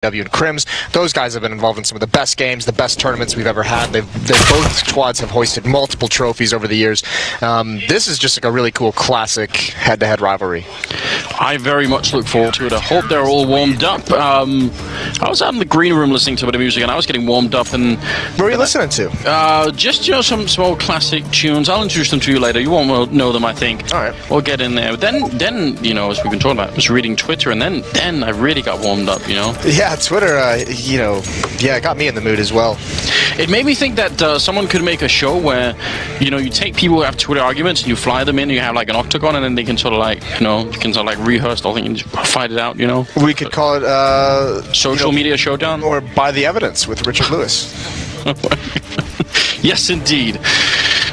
JW and Crims. Those guys have been involved in some of the best games, the best tournaments we've ever had. They both squads have hoisted multiple trophies over the years. This is just like a really cool classic head-to-head rivalry. I very much look forward to it. I hope they're all warmed up. I was out in the green room listening to a bit of music, and I was getting warmed up. And what were you listening to? Just some old classic tunes. I'll introduce them to you later. You won't know them, I think. All right. We'll get in there. Then you know, as we've been talking about, I was reading Twitter, and then I really got warmed up. You know. Yeah, Twitter. You know, yeah, it got me in the mood as well. It made me think that someone could make a show where, you know, you take people who have Twitter arguments and you fly them in. You have like an octagon, and then they can sort of like, you know, you can sort of like rehearse the whole thing and just fight it out. You know. We could call it social media showdown, or By the Evidence with Richard Lewis. Yes, indeed.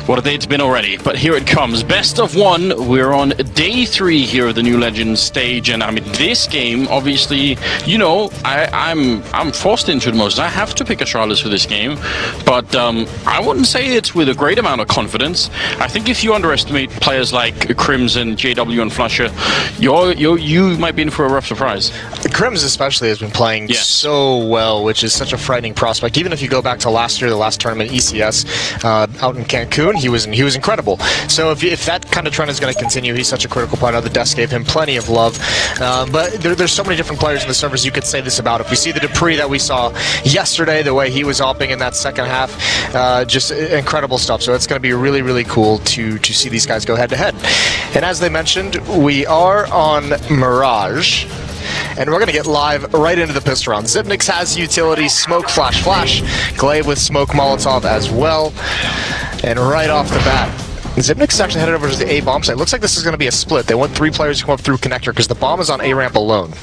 What a day it's been already, but here it comes. Best of one. We're on day 3 here of the New Legends stage, and I mean, this game, obviously, you know, I'm forced into it most. I have to pick Astralis for this game, but I wouldn't say it's with a great amount of confidence. I think if you underestimate players like Crims and JW and Flusher, you might be in for a rough surprise. Crims especially has been playing so well, which is such a frightening prospect. Even if you go back to last year, the last tournament, ECS, out in Cancun, he was incredible. So if that kind of trend is going to continue, he's such a critical part of the desk. Gave him plenty of love. But there's so many different players in the servers you could say this about. If we see the Dupree that we saw yesterday, the way he was opping in that second half, just incredible stuff. So it's going to be really, really cool to see these guys go head to head. And as they mentioned, we are on Mirage. And we're going to get live right into the pistol round. Xyp9x has utility, smoke, flash, flash. Glaive with smoke, Molotov as well. And right off the bat, Xyp9x is actually headed over to the A bomb site. Looks like this is going to be a split. They want 3 players to come up through connector because the bomb is on A ramp alone.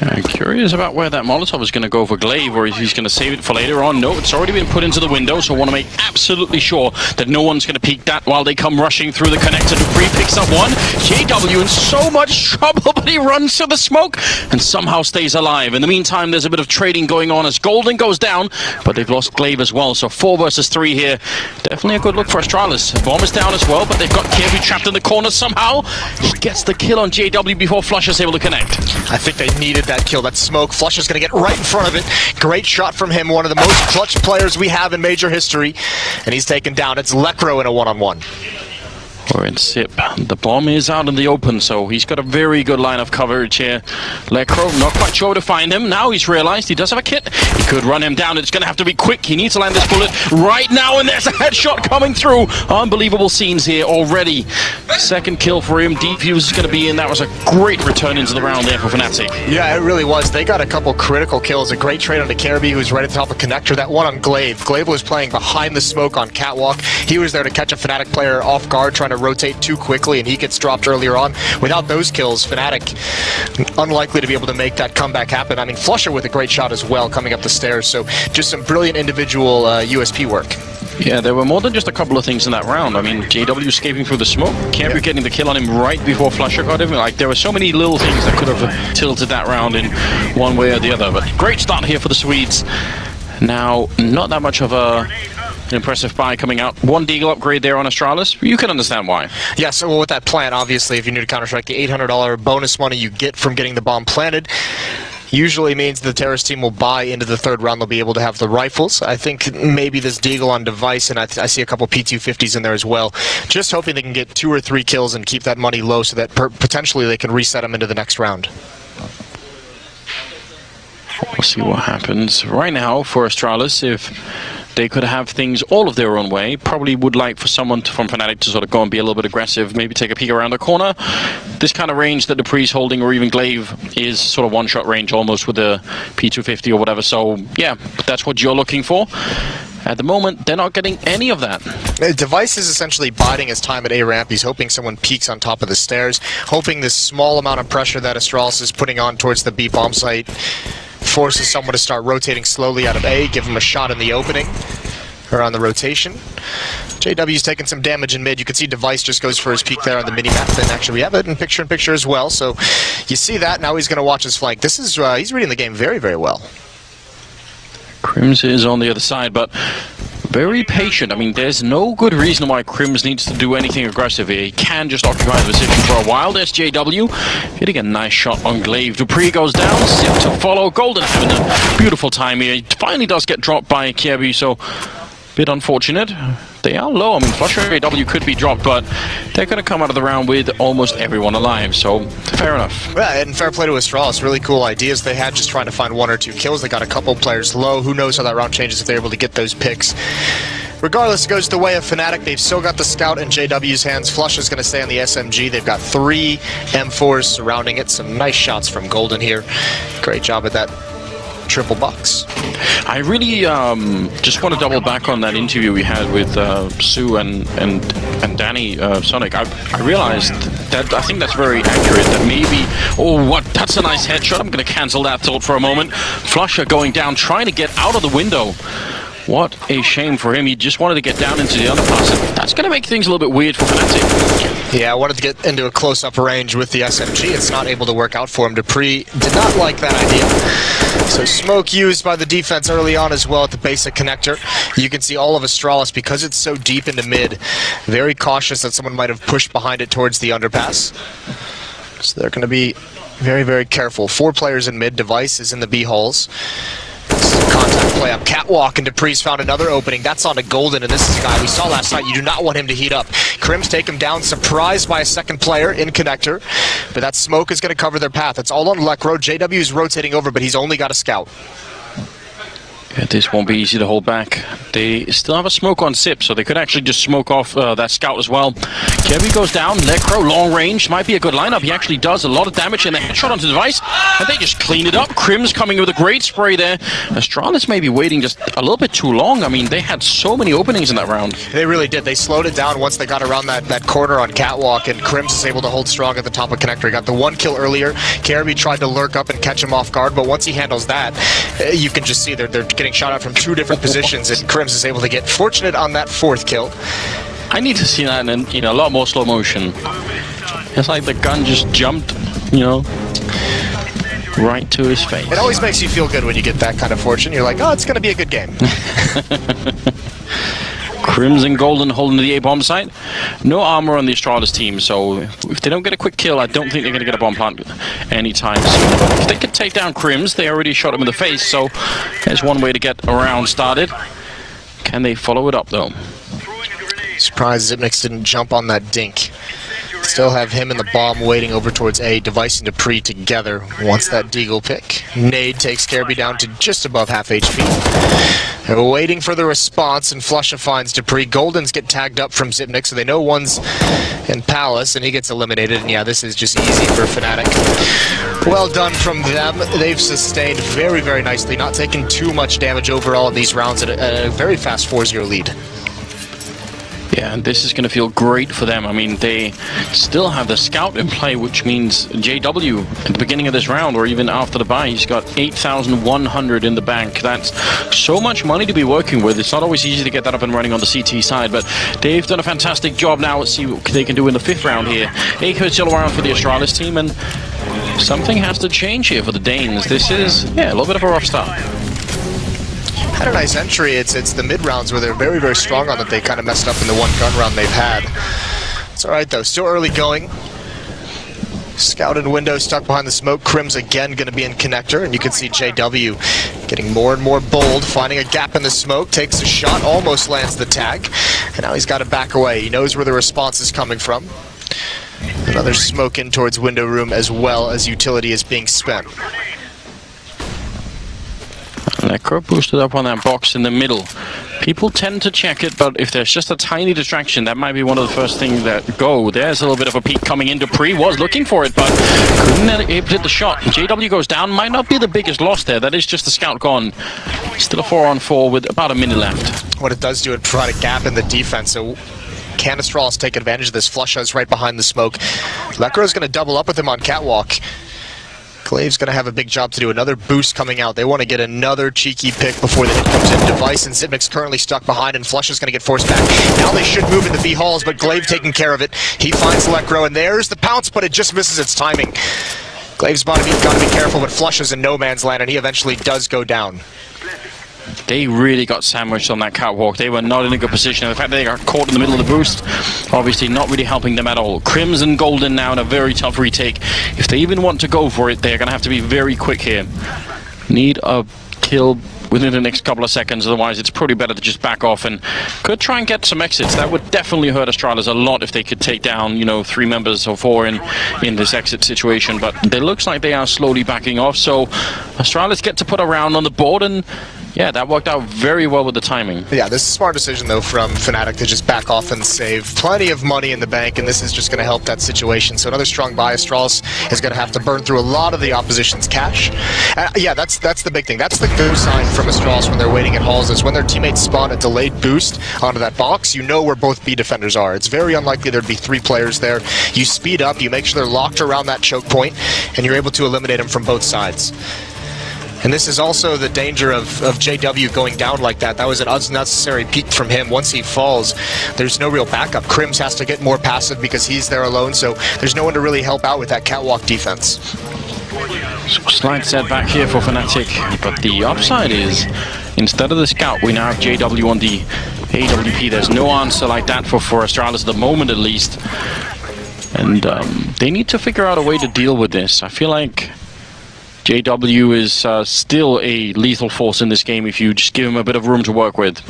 I'm curious about where that Molotov is going to go for Glaive, or if he's going to save it for later on. No, it's already been put into the window, so I want to make absolutely sure that no one's going to peek that while they come rushing through the connector. Dupree picks up one. JW in so much trouble, but he runs to the smoke and somehow stays alive. In the meantime, there's a bit of trading going on as Golden goes down, but they've lost Glaive as well, so 4 versus 3 here. Definitely a good look for Astralis. Bomb is down as well, but they've got Quer trapped in the corner somehow. He gets the kill on JW before Flusher's able to connect. I think they needed that kill, that smoke. Flusher's going to get right in front of it. Great shot from him, one of the most clutch players we have in major history. And he's taken down. It's Lekro in a one-on-one. We're in Sip. The bomb is out in the open, so he's got a very good line of coverage here. Lekro, not quite sure where to find him. Now he's realized he does have a kit. He could run him down. It's going to have to be quick. He needs to land this bullet right now, and there's a headshot coming through. Unbelievable scenes here already. Second kill for him. Defuse is going to be in. That was a great return into the round there for Fnatic. Yeah, it really was. They got a couple critical kills. A great trade on the Caribou, who was right at the top of connector. That one on Glaive. Glaive was playing behind the smoke on Catwalk. He was there to catch a Fnatic player off guard, trying to rotate too quickly, and he gets dropped earlier on. Without those kills, Fnatic unlikely to be able to make that comeback happen. I mean, Flusher with a great shot as well coming up the stairs, so just some brilliant individual USP work. Yeah, there were more than just a couple of things in that round. I mean, JW escaping through the smoke, Quer getting the kill on him right before Flusher got him. Like, there were so many little things that could have tilted that round in one way or the other, but great start here for the Swedes. Now, not that much of a impressive buy coming out. 1 Deagle upgrade there on Astralis. You can understand why. Yeah, so with that plan, obviously, if you're new to Counter-Strike, the $800 bonus money you get from getting the bomb planted usually means the terrorist team will buy into the 3rd round. They'll be able to have the rifles. I think maybe this Deagle on device, and I see a couple P250s in there as well. Just hoping they can get 2 or 3 kills and keep that money low so that potentially they can reset them into the next round. We'll see what happens. Right now, for Astralis, if they could have things all of their own way, probably would like for someone from Fnatic to sort of go and be a little bit aggressive, maybe take a peek around the corner. This kind of range that Dupree's holding, or even Glaive, is sort of one-shot range almost with the P250 or whatever. So, yeah, that's what you're looking for. At the moment, they're not getting any of that. Device is essentially biding his time at A ramp. He's hoping someone peeks on top of the stairs, hoping this small amount of pressure that Astralis is putting on towards the B bomb site forces someone to start rotating slowly out of A, give him a shot in the opening, or on the rotation. JW's taking some damage in mid. You can see Device just goes for his peek there on the mini-map, and actually we have it in picture-in-picture as well, so you see that. Now he's going to watch his flank. This is, he's reading the game very, very well. Crims is on the other side, but very patient. I mean, there's no good reason why Crims needs to do anything aggressive here. He can just occupy the position for a while. There's JW hitting a nice shot on Glaive. Dupree goes down, Zip to follow. Golden having a beautiful time here. He finally does get dropped by Kirby, so bit unfortunate. They are low. I mean, Flusher AW could be dropped, but they're going to come out of the round with almost everyone alive, so fair enough. Yeah, and fair play to Astralis. Really cool ideas they had, just trying to find 1 or 2 kills. They got a couple players low. Who knows how that round changes if they're able to get those picks. Regardless, it goes the way of Fnatic. They've still got the Scout in JW's hands. Flush is going to stay on the SMG. They've got 3 M4s surrounding it. Some nice shots from Golden here. Great job at that triple box. I really just want to double back on that interview we had with Sue and Danny Sonic. I realized that I think that's very accurate. That maybe, oh, what? That's a nice headshot. I'm going to cancel that thought for a moment. Flusher going down, trying to get out of the window. What a shame for him. He just wanted to get down into the underpass. That's going to make things a little bit weird for Fnatic. Yeah, I wanted to get into a close-up range with the SMG. It's not able to work out for him. Dupree did not like that idea. So smoke used by the defense early on as well at the basic connector. You can see all of Astralis, because it's so deep into mid, very cautious that someone might have pushed behind it towards the underpass. So they're going to be very, very careful. 4 players in mid. Device is in the B halls. Contact play up catwalk, and Dupree's found another opening. That's on to Golden, and this is a guy we saw last night. You do not want him to heat up. Crims take him down, surprised by a second player in connector, but that smoke is going to cover their path. It's all on Lekro. JW is rotating over, but he's only got a scout. Yeah, this won't be easy to hold back. They still have a smoke on Sip, so they could actually just smoke off that scout as well. Kirby goes down. Lekro, long range. Might be a good lineup. He actually does a lot of damage in the headshot onto the device, and they just clean it up. Crims coming with a great spray there. Astralis may be waiting just a little bit too long. I mean, they had so many openings in that round. They really did. They slowed it down once they got around that corner on catwalk, and Crims is able to hold strong at the top of connector. He got the 1 kill earlier. Kirby tried to lurk up and catch him off guard, but once he handles that, you can just see they're getting shot out from 2 different positions, and Crims is able to get fortunate on that 4th kill. I need to see that in a lot more slow motion. It's like the gun just jumped, right to his face. It always makes you feel good when you get that kind of fortune. You're like, oh, it's going to be a good game. Crims and Golden holding the A-bomb site. No armor on the Astralis team, so if they don't get a quick kill, I don't think they're going to get a bomb plant anytime soon. But if they could take down Crims, they already shot him in the face, so there's one way to get a round started. Can they follow it up, though? Surprised Zipnix didn't jump on that dink. Still have him and the bomb waiting over towards A. Device and Dupree together. Wants that Deagle pick. Nade takes Kirby down to just above half HP. They're waiting for the response, and Flusha finds Dupree. Golden's get tagged up from Zipnix, so they know one's in Palace, and he gets eliminated. And yeah, this is just easy for Fnatic. Well done from them. They've sustained very, very nicely, not taking too much damage overall in these rounds at a very fast 4-0 lead. Yeah, and this is going to feel great for them. I mean, they still have the scout in play, which means JW at the beginning of this round, or even after the buy, he's got 8,100 in the bank. That's so much money to be working with. It's not always easy to get that up and running on the CT side, but they've done a fantastic job now. Let's see what they can do in the 5th round here. 8 still around for the Astralis team, and something has to change here for the Danes. This is, yeah, a little bit of a rough start. Had a nice entry. It's the mid rounds where they're very, very strong on that they kind of messed up in the 1 gun round they've had. It's alright though, still early going. Scout in window stuck behind the smoke. Crims again going to be in connector, and you can see JW getting more and more bold, finding a gap in the smoke, takes a shot, almost lands the tag, and now he's got to back away. He knows where the response is coming from. Another smoke in towards window room as well as utility is being spent. Lekro boosted up on that box in the middle. People tend to check it, but if there's just a tiny distraction, that might be one of the first things that go. There's a little bit of a peek coming in. Dupree was looking for it, but couldn't hit the shot. JW goes down. Might not be the biggest loss there. That is just the scout gone. Still a 4-on-4 with about a minute left. What it does do, it provide a gap in the defense, so can Astralis take advantage of this? Flusha's right behind the smoke. Lekro's going to double up with him on catwalk. Glaive's going to have a big job to do. Another boost coming out. They want to get another cheeky pick before the hit comes in. Device and Zipnix currently stuck behind, and Flush is going to get forced back. Now they should move into B halls, but Glaive taking care of it. He finds Lekro, and there's the pounce, but it just misses its timing. Glaive's got to be careful, but Flush is in no man's land, and he eventually does go down. They really got sandwiched on that catwalk. They were not in a good position. The fact that they got caught in the middle of the boost, obviously not really helping them at all. Crims and Golden now in a very tough retake. If they even want to go for it, they're going to have to be very quick here. Need a kill within the next couple of seconds, otherwise it's probably better to just back off and could try and get some exits. That would definitely hurt Astralis a lot if they could take down, you know, 3 members or 4 in this exit situation, but it looks like they are slowly backing off, so Astralis get to put a round on the board, and yeah, that worked out very well with the timing. Yeah, this is a smart decision, though, from Fnatic to just back off and save plenty of money in the bank, and this is just going to help that situation. So another strong buy. Astralis is going to have to burn through a lot of the opposition's cash. Yeah, that's the big thing. That's the go sign from Astralis when they're waiting at halls, is when their teammates spawn a delayed boost onto that box, you know where both B defenders are. It's very unlikely there'd be 3 players there. You speed up, you make sure they're locked around that choke point, and you're able to eliminate them from both sides. And this is also the danger of JW going down like that. That was an unnecessary peek from him. Once he falls, there's no real backup. Crims has to get more passive because he's there alone, so there's no one to really help out with that catwalk defense. Slight setback here for Fnatic, but the upside is, instead of the scout, we now have JW on the AWP. There's no answer like that for Astralis at the moment, at least. And they need to figure out a way to deal with this. I feel like JW is still a lethal force in this game if you just give him a bit of room to work with.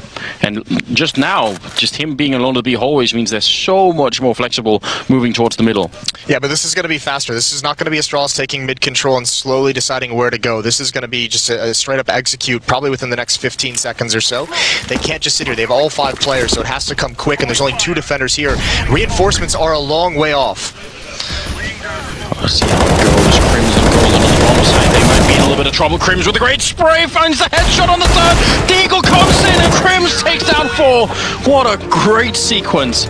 And just now, just him being alone to the B hallways means they're so much more flexible moving towards the middle. Yeah, but this is going to be faster. This is not going to be Astralis taking mid-control and slowly deciding where to go. This is going to be just a straight-up execute, probably within the next 15 seconds or so. They can't just sit here. They have all 5 players, so it has to come quick, and there's only 2 defenders here. Reinforcements are a long way off. Let's see how it goes. Crims and Golden on the bottom side. They might be in a little bit of trouble. Crims with a great spray, finds the headshot on the third. Deagle comes in and Crims takes down 4. What a great sequence.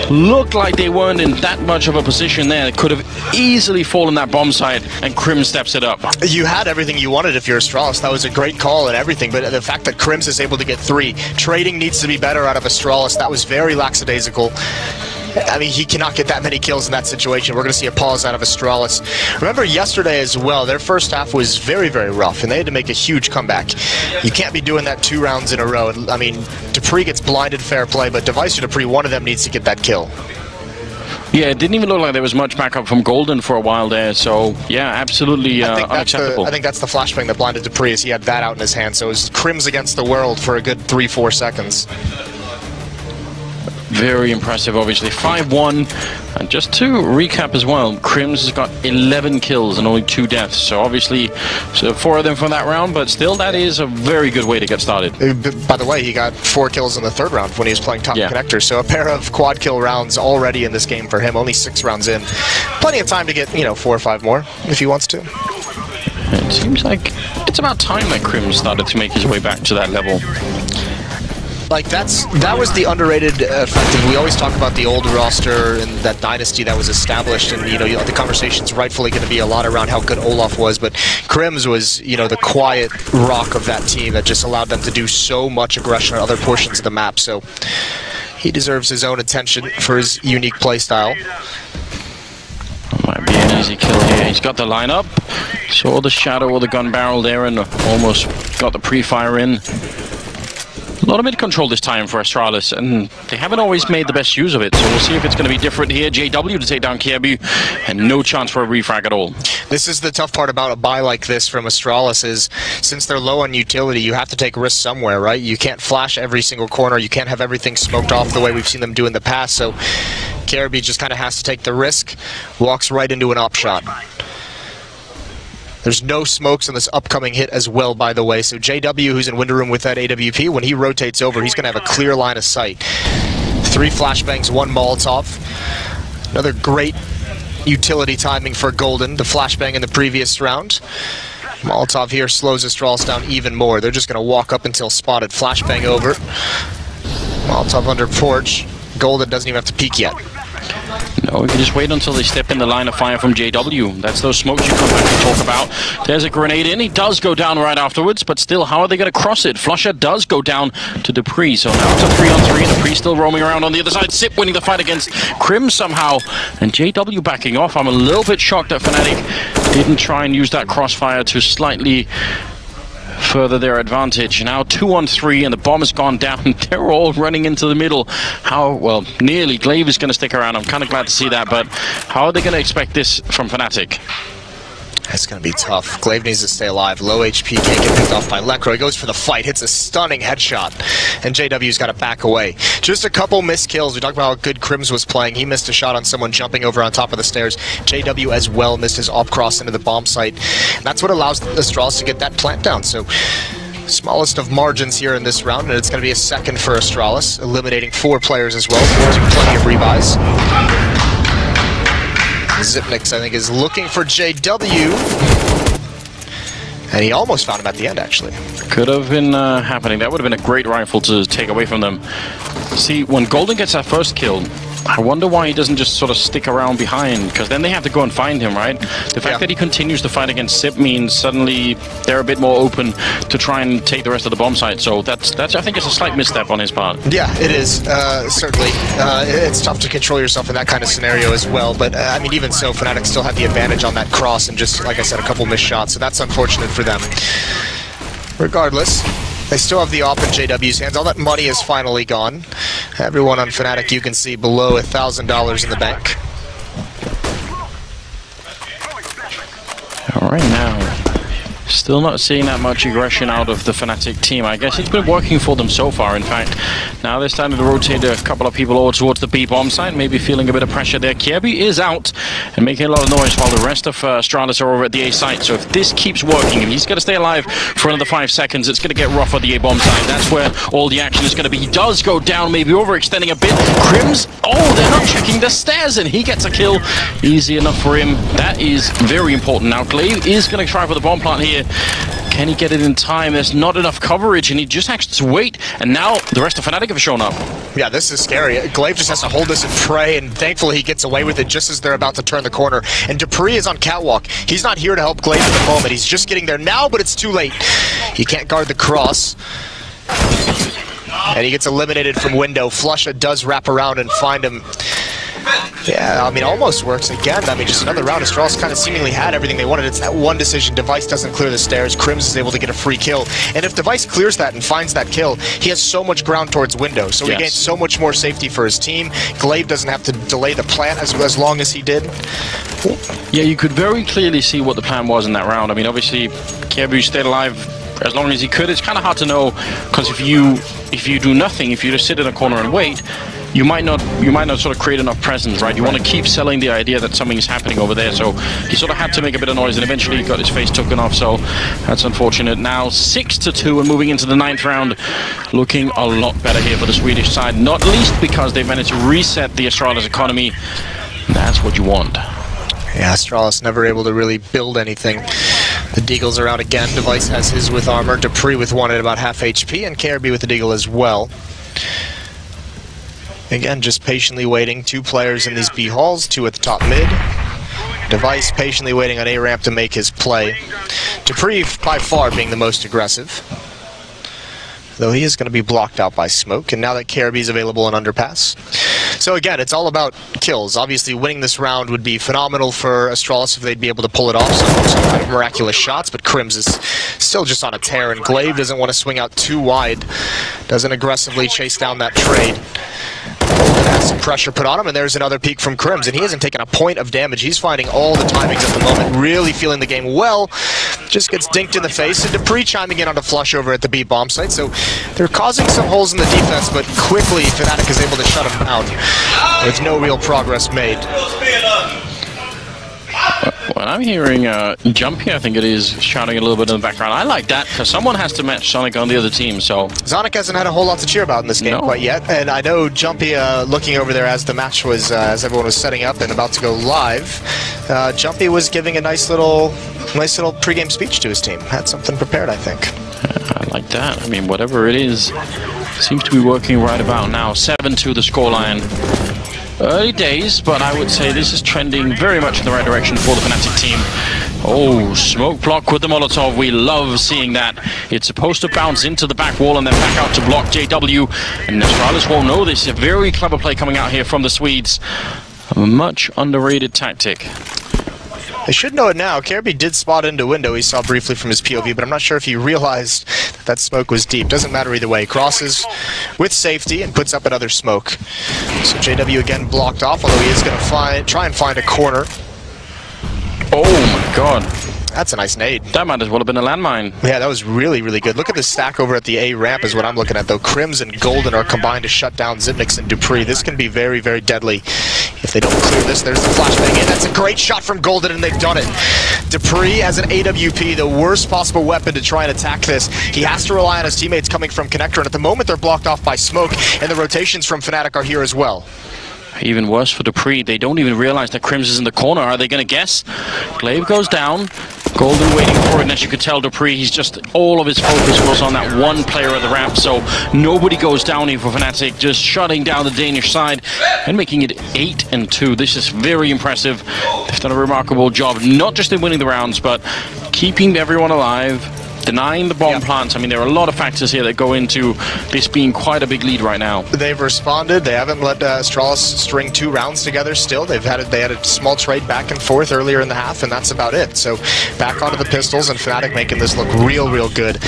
Looked like they weren't in that much of a position there. It could have easily fallen that bomb side, and Crims steps it up. You had everything you wanted if you're Astralis. That was a great call and everything, but the fact that Crims is able to get 3, trading needs to be better out of Astralis. That was very lackadaisical. I mean, he cannot get that many kills in that situation. We're going to see a pause out of Astralis. Remember yesterday as well, their first half was very, very rough, and they had to make a huge comeback. You can't be doing that 2 rounds in a row. I mean, Dupree gets blinded, fair play, but Device or Dupree, one of them needs to get that kill. Yeah, it didn't even look like there was much backup from Golden for a while there, so yeah, absolutely unacceptable. I think that's the flashbang that blinded Dupree, as he had that out in his hand, so it was Crims against the world for a good 3-4 seconds. Very impressive, obviously. 5-1. And just to recap as well, Crims has got 11 kills and only 2 deaths. So obviously, 4 of them from that round, but still, that is a very good way to get started. By the way, he got 4 kills in the 3rd round when he was playing top connector. So a pair of quad kill rounds already in this game for him. Only 6 rounds in. Plenty of time to get, 4 or 5 more if he wants to. It seems like it's about time that Crims started to make his way back to that level. Like, that was the underrated effect. We always talk about the old roster and that dynasty that was established, and the conversation's rightfully going to be a lot around how good Olaf was, but Crims was the quiet rock of that team that just allowed them to do so much aggression on other portions of the map. So he deserves his own attention for his unique playstyle. Might be an easy kill here. He's got the lineup, saw the shadow or the gun barrel there, and almost got the pre-fire in. A lot of mid-control this time for Astralis, and they haven't always made the best use of it, so we'll see if it's going to be different here. JW to take down Kiebu, and no chance for a refrag at all. This is the tough part about a buy like this from Astralis, is since they're low on utility, you have to take risks somewhere, right? You can't flash every single corner, you can't have everything smoked off the way we've seen them do in the past, so Kiebu just kind of has to take the risk, walks right into an op shot. There's no smokes on this upcoming hit as well, by the way, so JW, who's in window room with that AWP, when he rotates over, he's going to have a clear line of sight. 3 flashbangs, 1 Molotov. Another great utility timing for Golden, the flashbang in the previous round. Molotov here slows Astralis down even more. They're just going to walk up until spotted. Flashbang over. Molotov under porch. Golden doesn't even have to peek yet. No, we can just wait until they step in the line of fire from JW. That's those smokes you come back and talk about. There's a grenade in. He does go down right afterwards, but still, how are they going to cross it? Flusher does go down to Dupree, so now it's a 3-on-3. Dupree still roaming around on the other side. Sip winning the fight against Crims somehow, and JW backing off. I'm a little bit shocked that Fnatic didn't try and use that crossfire to slightly further their advantage. Now 2-on-3 and the bomb has gone down. They're all running into the middle. How, well, nearly. Glaive is going to stick around. I'm kind of glad to see that, but how are they going to expect this from Fnatic? It's going to be tough. Glaive needs to stay alive. Low HP, can't get picked off by Lekro. He goes for the fight, hits a stunning headshot, and JW's got to back away. Just a couple missed kills. We talked about how good Crims was playing. He missed a shot on someone jumping over on top of the stairs. JW as well missed his op cross into the bomb site. And that's what allows Astralis to get that plant down. So, smallest of margins here in this round, and it's going to be a second for Astralis, eliminating 4 players as well, forcing plenty of rebuys. Zipnix, I think, is looking for JW. And he almost found him at the end, actually. Could have been happening. That would have been a great rifle to take away from them. See, when Golden gets that first kill, I wonder why he doesn't just sort of stick around behind, because then they have to go and find him, right? The fact that he continues to fight against Zip means suddenly they're a bit more open to try and take the rest of the bomb site. So that's I think it's a slight misstep on his part. Yeah, it is, certainly. It's tough to control yourself in that kind of scenario as well, but I mean, even so, Fnatic still had the advantage on that cross and just, like I said, a couple missed shots, so that's unfortunate for them. Regardless, they still have the op in JW's hands. All that money is finally gone. Everyone on Fnatic, you can see below $1,000 in the bank. All right, now still not seeing that much aggression out of the Fnatic team. I guess it's been working for them so far. In fact, now they're starting to rotate a couple of people over towards the B bomb site, maybe feeling a bit of pressure there. Quer is out and making a lot of noise while the rest of Astralis are over at the A site. So if this keeps working and he's going to stay alive for another 5 seconds, it's going to get rough on the A bomb site. That's where all the action is going to be. He does go down, maybe overextending a bit. Crims, oh, they're not checking the stairs, and he gets a kill. Easy enough for him. That is very important. Now Glaive is going to try for the bomb plant here. Can he get it in time? There's not enough coverage, and he just has to wait. And now the rest of Fnatic have shown up. Yeah, this is scary. Glaive just has to hold this and pray, and thankfully he gets away with it just as they're about to turn the corner. And Dupree is on catwalk. He's not here to help Glaive at the moment. He's just getting there now, but it's too late. He can't guard the cross. And he gets eliminated from window. Flusha does wrap around and find him. Yeah, I mean, almost works again. I mean, just another round. Astralis kind of seemingly had everything they wanted. It's that one decision. Device doesn't clear the stairs. Crims is able to get a free kill. And if Device clears that and finds that kill, he has so much ground towards window. So he gains so much more safety for his team. Glaive doesn't have to delay the plant as long as he did. Yeah, you could very clearly see what the plan was in that round. I mean, obviously, Kebu stayed alive as long as he could. It's kind of hard to know, because if you do nothing, if you just sit in a corner and wait, you might not sort of create enough presence, right? You want to keep selling the idea that something is happening over there. So he sort of had to make a bit of noise, and eventually he got his face taken off. So that's unfortunate. Now 6-2 and moving into the 9th round, looking a lot better here for the Swedish side. Not least because they've managed to reset the Astralis economy. That's what you want. Yeah, Astralis never able to really build anything. The Deagle's are out again. Device has his with armor. Dupree with one at about half HP, and KRB with the Deagle as well. Again, just patiently waiting. 2 players in these B halls, 2 at the top mid. Device patiently waiting on A ramp to make his play. Dupree by far being the most aggressive, though he is going to be blocked out by smoke. And now that KRB is available in underpass. So again, it's all about kills. Obviously, winning this round would be phenomenal for Astralis if they'd be able to pull it off. Some kind of miraculous shots, but Crims is still just on a tear, and Glaive doesn't want to swing out too wide. Doesn't aggressively chase down that trade. Golden has some pressure put on him, and there's another peek from Crims, and he hasn't taken a point of damage. He's finding all the timings at the moment, really feeling the game well. Just gets dinked in the face, and Dupree chiming in on a flush over at the B bomb site. So they're causing some holes in the defense, but quickly Fnatic is able to shut him out with no real progress made. Well, I'm hearing Jumpy, I think it is, shouting a little bit in the background. I like that, because someone has to match Sonic on the other team, so... Sonic hasn't had a whole lot to cheer about in this game quite yet, and I know Jumpy, looking over there as the match was, as everyone was setting up and about to go live, Jumpy was giving a nice little pregame speech to his team. Had something prepared, I think. I like that. I mean, whatever it is, seems to be working right about now. 7-2 the scoreline. Early days, but I would say this is trending very much in the right direction for the Fnatic team. Oh, smoke block with the Molotov. We love seeing that. It's supposed to bounce into the back wall and then back out to block JW. And Astralis won't know this. A very clever play coming out here from the Swedes. A much underrated tactic. They should know it now. Kirby did spot into window. He saw briefly from his POV, but I'm not sure if he realized that smoke was deep. Doesn't matter either way. Crosses with safety and puts up another smoke. So JW again blocked off, although he is going to try and find a corner. Oh my god. That's a nice nade. That might as well have been a landmine. Yeah, that was really, really good. Look at the stack over at the A ramp is what I'm looking at, though. Crims and Golden are combined to shut down Zipnix and Dupree. This can be very, very deadly if they don't clear this. There's the flashbang in. That's a great shot from Golden, and they've done it. Dupree as an AWP, the worst possible weapon to try and attack this. He has to rely on his teammates coming from Connector, and at the moment they're blocked off by smoke, and the rotations from Fnatic are here as well. Even worse for Dupree, they don't even realize that Crims is in the corner. Are they going to guess? Glaive goes down. Golden waiting for it, and as you could tell, Dupree, he's just, all of his focus was on that one player at the ramp, so nobody goes down here for Fnatic, just shutting down the Danish side and making it 8-2. This is very impressive. They've done a remarkable job, not just in winning the rounds, but keeping everyone alive, denying the bomb plants. I mean, there are a lot of factors here that go into this being quite a big lead right now. They've responded. They haven't let Astralis string 2 rounds together still. They had a small trade back and forth earlier in the half, and that's about it. So back onto the pistols, and Fnatic making this look real, real good.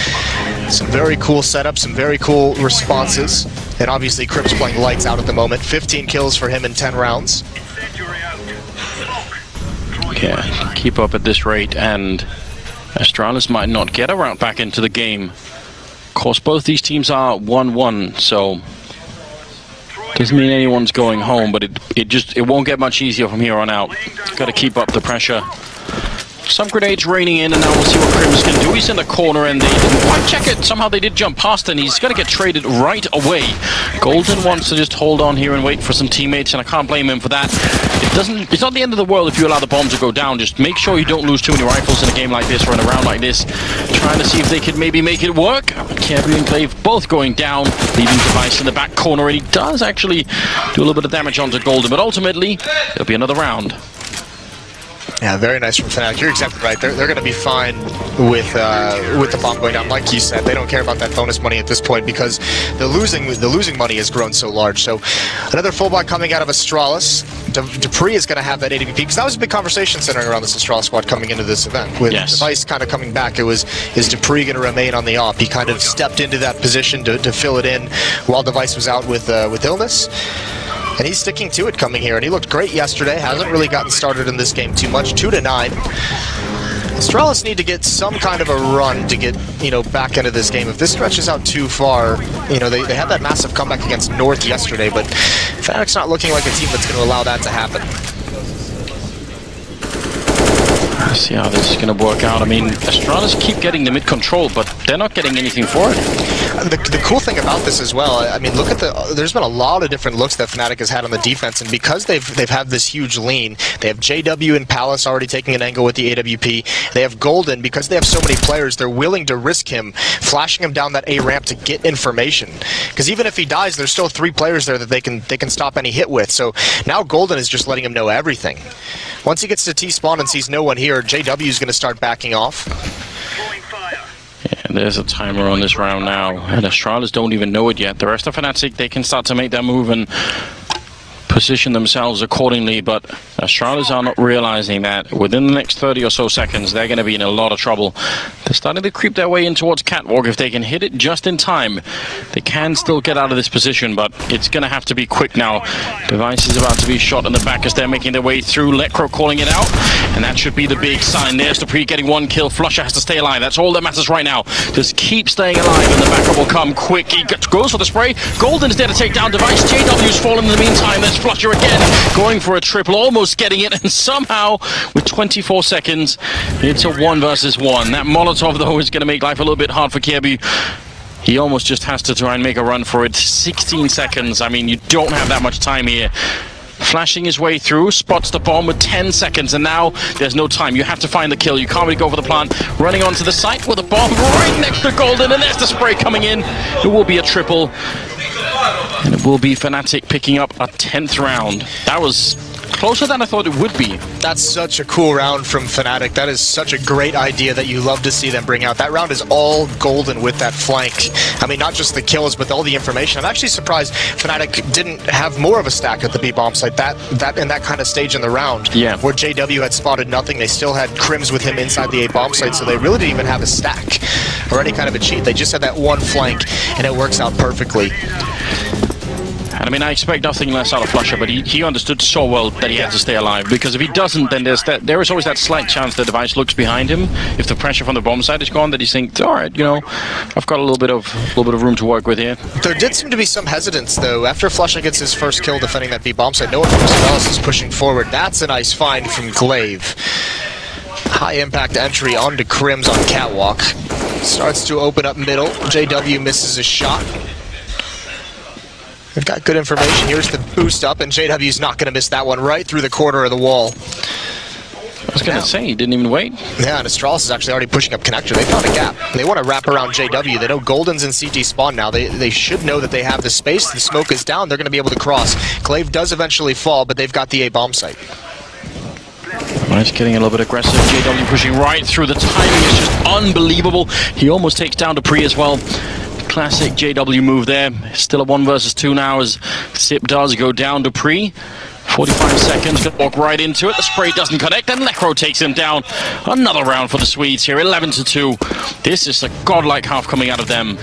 Some very cool setups, some very cool responses. And obviously, Crips playing lights out at the moment. 15 kills for him in 10 rounds. Yeah, keep up at this rate, and Astralis might not get a route back into the game. Of course, both these teams are 1-1, so doesn't mean anyone's going home, but it won't get much easier from here on out. Got to keep up the pressure. Some grenades raining in, and now we'll see what Crims can do. He's in the corner, and they didn't quite check it. Somehow they did jump past, and he's going to get traded right away. Golden wants to just hold on here and wait for some teammates, and I can't blame him for that. It's not the end of the world if you allow the bomb to go down. Just make sure you don't lose too many rifles in a game like this or in a round like this. Trying to see if they could maybe make it work. Kirby and Glaive both going down, leaving Device in the back corner, and he does actually do a little bit of damage onto Golden, but ultimately, there'll be another round. Yeah, very nice from Fnatic. You're exactly right. They're going to be fine with the bomb going down. Like you said, they don't care about that bonus money at this point because the losing money has grown so large. So another full buy coming out of Astralis. Dupree is going to have that AWP because that was a big conversation centering around this Astralis squad coming into this event. With Device kind of coming back, is Dupree going to remain on the op? He kind of stepped into that position to fill it in while Device was out with illness. And he's sticking to it coming here, and he looked great yesterday. Hasn't really gotten started in this game too much. 2-9. Astralis need to get some kind of a run to get, back into this game. If this stretches out too far, they had that massive comeback against North yesterday, but Fnatic's not looking like a team that's going to allow that to happen. Let's see how this is going to work out. I mean, Astralis keep getting the mid control, but they're not getting anything for it. The cool thing about this as well, I mean, look at there's been a lot of different looks that Fnatic has had on the defense, and because they've had this huge lean, they have JW and Palace already taking an angle with the AWP. They have Golden, because they have so many players, they're willing to risk him, flashing him down that A ramp to get information. Because even if he dies, there's still 3 players there that they can stop any hit with. So now Golden is just letting him know everything. Once he gets to T-spawn and sees no one here, JW is going to start backing off. Yeah, there's a timer on this round now, and Astralis don't even know it yet. The rest of Fnatic, they can start to make that move and position themselves accordingly, but Astralis are not realizing that within the next 30 or so seconds, they're going to be in a lot of trouble. They're starting to creep their way in towards Catwalk. If they can hit it just in time, they can still get out of this position, but it's going to have to be quick now. Device is about to be shot in the back as they're making their way through. Lecro calling it out, and that should be the big sign. There's Dupree getting 1 kill. Flusher has to stay alive. That's all that matters right now. Just keep staying alive, and the backup will come quick. He goes for the spray. Golden is there to take down Device. JW's fallen in the meantime. There's Flusher again, going for a triple, almost getting it, and somehow, with 24 seconds, it's a 1 versus 1. That Molotov, though, is going to make life a little bit hard for Kirby. He almost just has to try and make a run for it. 16 seconds. I mean, you don't have that much time here. Flashing his way through, spots the bomb with 10 seconds, and now there's no time. You have to find the kill. You can't really go for the plant. Running onto the site with a bomb right next to Golden, and there's the spray coming in. It will be a triple. And it will be Fnatic picking up a 10th round. That was closer than I thought it would be. That's such a cool round from Fnatic. That is such a great idea that you love to see them bring out. That round is all golden with that flank. I mean, not just the kills, but all the information. I'm actually surprised Fnatic didn't have more of a stack at the B bomb site. That in that kind of stage in the round, where JW had spotted nothing. They still had Crims with him inside the A bomb site, so they really didn't even have a stack or any kind of a cheat. They just had that one flank, and it works out perfectly. And I mean, I expect nothing less out of Flusha, but he understood so well that he had to stay alive, because if he doesn't, then there is always that slight chance the device looks behind him. If the pressure from the bomb side is gone, that he thinks, all right, you know, I've got a little bit of room to work with here. There did seem to be some hesitance though. After Flusha gets his first kill defending that B bomb side, no one else is pushing forward. That's a nice find from Glaive. High impact entry onto Crims on Catwalk. Starts to open up middle. JW misses a shot. They've got good information. Here's the boost up, and JW's not going to miss that one right through the corner of the wall. I was going to say, he didn't even wait. Yeah, and Astralis is actually already pushing up connector. They found a gap. They want to wrap around JW. They know Golden's in CT spawn now. They should know that they have the space. The smoke is down. They're going to be able to cross. Glaive does eventually fall, but they've got the A bomb site. Nice, getting a little bit aggressive. JW pushing right through. The timing is just unbelievable. He almost takes down Dupree as well. Classic JW move there. Still a 1 versus 2 now as Sip does go down Dupree. 45 seconds, gonna walk right into it. The spray doesn't connect, and Lekro takes him down. Another round for the Swedes here, 11-2. This is a godlike half coming out of them.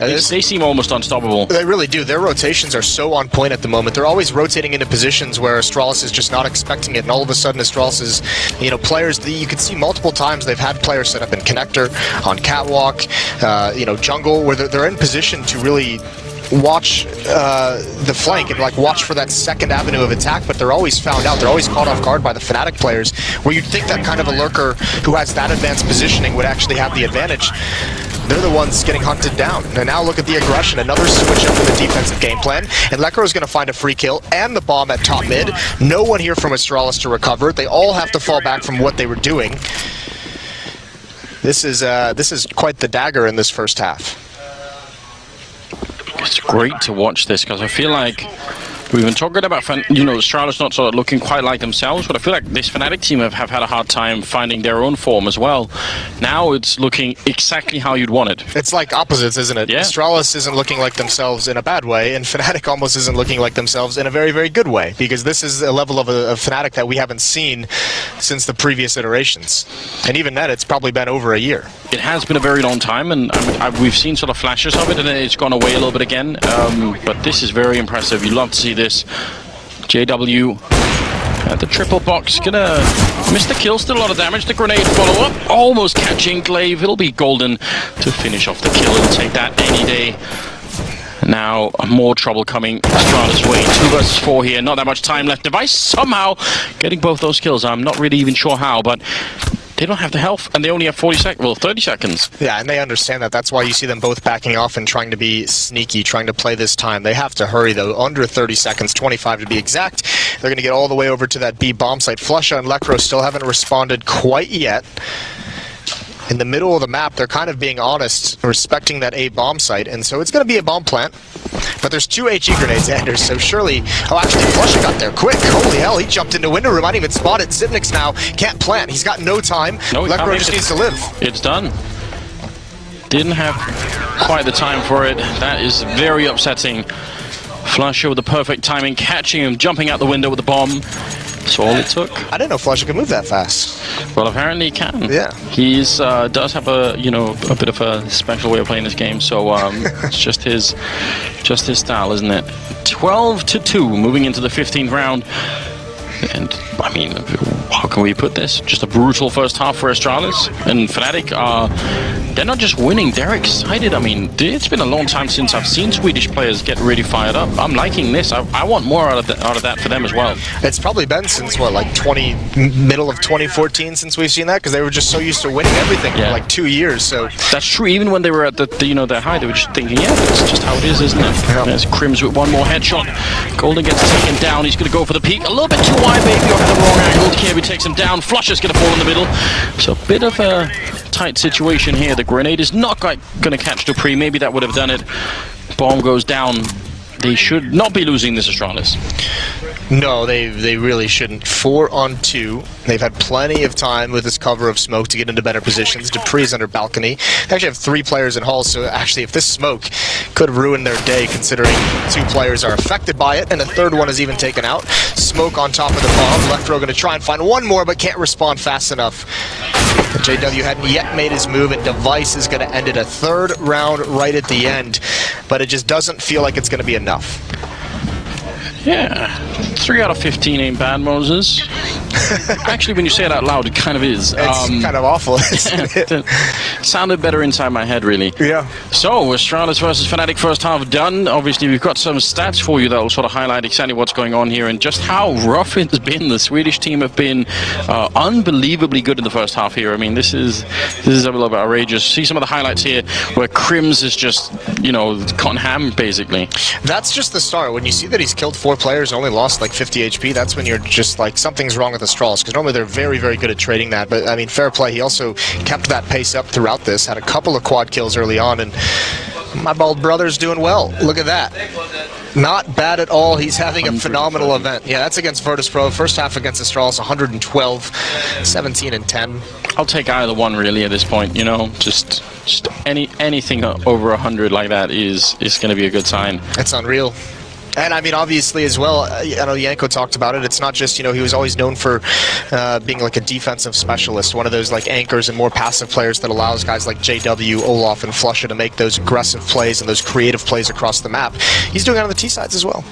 They seem almost unstoppable. They really do. Their rotations are so on point at the moment. They're always rotating into positions where Astralis is just not expecting it, and all of a sudden Astralis is, you know, players, you can see multiple times they've had players set up in connector, on catwalk, you know, jungle, where they're in position to really watch the flank and like watch for that second avenue of attack, but they're always found out. They're always caught off guard by the Fnatic players, where you'd think that kind of a lurker who has that advanced positioning would actually have the advantage. They're the ones getting hunted down. And now look at the aggression, another switch up in the defensive game plan, and Lekro is going to find a free kill and the bomb at top mid. No one here from Astralis to recover. They all have to fall back from what they were doing. This is quite the dagger in this first half. It's great to watch this, because I feel like we've been talking about, you know, Astralis not sort of looking quite like themselves, but I feel like this Fnatic team have had a hard time finding their own form as well. Now it's looking exactly how you'd want it. It's like opposites, isn't it? Yeah. Astralis isn't looking like themselves in a bad way, and Fnatic almost isn't looking like themselves in a very, very good way, because this is a level of a Fnatic that we haven't seen since the previous iterations. And even then, it's probably been over a year. It has been a very long time, and we've seen sort of flashes of it, and it's gone away a little bit again. But this is very impressive. You love to see this. JW at the triple box, gonna miss the kill, still a lot of damage. The grenade follow-up, almost catching Glaive. It'll be Golden to finish off the kill and take that any day. Now, more trouble coming Astralis' way. 2 versus 4 here, not that much time left. Device somehow getting both those kills. I'm not really even sure how, but they don't have the health, and they only have 30 seconds. Yeah, and they understand that. That's why you see them both backing off and trying to be sneaky, trying to play this time. They have to hurry, though. Under 30 seconds, 25 to be exact. They're going to get all the way over to that B bomb site. Flusha and Lekro still haven't responded quite yet. In the middle of the map, they're kind of being honest, respecting that A bomb site, and so it's going to be a bomb plant. But there's 2 HE grenades, Anders, so surely... Oh, actually, Flusha got there quick. Holy hell, he jumped into window room. I didn't even spot it. Zipnik's now can't plant. He's got no time. No, Lekro just needs to live. It's done. Didn't have quite the time for it. That is very upsetting. Flusha with the perfect timing, catching him, jumping out the window with the bomb. That's all it took. I didn't know Flusha could move that fast. Well, apparently he can. Yeah. He does have a a bit of a special way of playing this game. So it's just his style, isn't it? 12-2, moving into the 15th round. And I mean, how can we put this? Just a brutal first half for Astralis. And Fnatic they're not just winning, they're excited. I mean, it's been a long time since I've seen Swedish players get really fired up. I'm liking this. I want more out of that for them as well. It's probably been since, what, like middle of 2014 since we've seen that, because they were just so used to winning everything for like 2 years. So that's true. Even when they were at their high, they were just thinking, yeah, that's just how it is, isn't it? Yeah. There's Crims with one more headshot. Golden gets taken down. He's going to go for the peak. A little bit too wide, maybe, or had the wrong angle. Kirby takes him down. Flusha's going to fall in the middle. So a bit of a tight situation here. The grenade is not quite going to catch Dupree. Maybe that would have done it. Bomb goes down. They should not be losing this Astralis. No, they really shouldn't. 4-on-2. They've had plenty of time with this cover of smoke to get into better positions. Dupree's under balcony. They actually have 3 players in hall, so actually if this smoke could ruin their day, considering 2 players are affected by it, and a 3rd one is even taken out. Smoke on top of the bomb. Left row going to try and find one more, but can't respond fast enough. JW hadn't yet made his move, and Device is going to end it a 3rd round right at the end, but it just doesn't feel like it's going to be enough. Yeah, 3 out of 15 ain't bad, Moses. Actually, when you say it out loud, it kind of is. It's kind of awful, isn't it? It sounded better inside my head, really. Yeah. So, Astralis versus Fnatic first half done. Obviously, we've got some stats for you that will sort of highlight exactly what's going on here and just how rough it's been. The Swedish team have been unbelievably good in the first half here. I mean, this is a little bit outrageous. See some of the highlights here where Crims is just, you know, gone ham, basically. That's just the start. When you see that he's killed 4 players and only lost like 50 HP, that's when you're just like, something's wrong with Astralis, because normally they're very, very good at trading that. But I mean, fair play. He also kept that pace up throughout this, had a couple of quad kills early on, and my bald brother's doing well. Look at that. Not bad at all. He's having a phenomenal event. Yeah, that's against Virtus Pro. First half against Astralis, 112, 17 and 10. I'll take either one really at this point, you know. Just anything over 100 like that is going to be a good sign. It's unreal. And I mean, obviously as well, I know Yanko talked about it, it's not just, you know, he was always known for being like a defensive specialist, one of those like anchors and more passive players that allows guys like JW, Olaf, and Flusha to make those aggressive plays and those creative plays across the map. He's doing it on the T sides as well.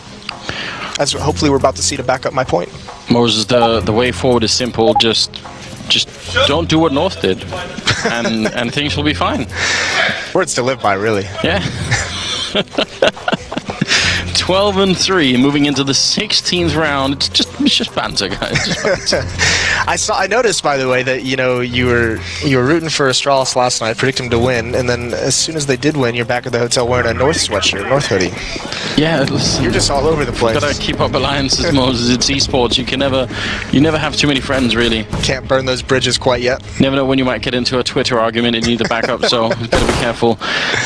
As hopefully we're about to see to back up my point. Moses, the way forward is simple, just don't do what North did, and things will be fine. Words to live by, really. Yeah. 12-3, moving into the 16th round. It's just banter, guys. Just banter. I noticed, by the way, that you know you were rooting for Astralis last night, predict him to win, and then as soon as they did win, you're back at the hotel wearing a North sweatshirt, North hoodie. Yeah, listen, you're just all over the place. Gotta keep up alliances, Moses. It's esports. You never have too many friends, really. Can't burn those bridges quite yet. Never know when you might get into a Twitter argument and you need the backup, so better be careful.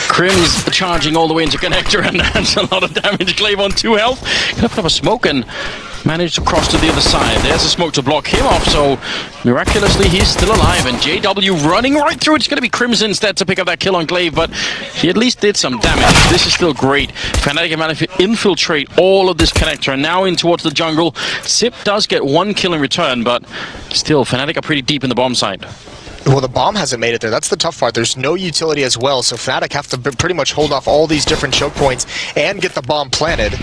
Crims charging all the way into connector, and that's a lot of damage. Glaive on 2 health. Gonna put up a smoke and managed to cross to the other side. There's a smoke to block him off, so miraculously he's still alive, and JW running right through. It's going to be Crims instead to pick up that kill on Glaive, but he at least did some damage. This is still great. Fnatic managed to infiltrate all of this connector, and now in towards the jungle. Sip does get 1 kill in return, but still, Fnatic are pretty deep in the bomb side. Well, the bomb hasn't made it there. That's the tough part. There's no utility as well, so Fnatic have to pretty much hold off all these different choke points and get the bomb planted.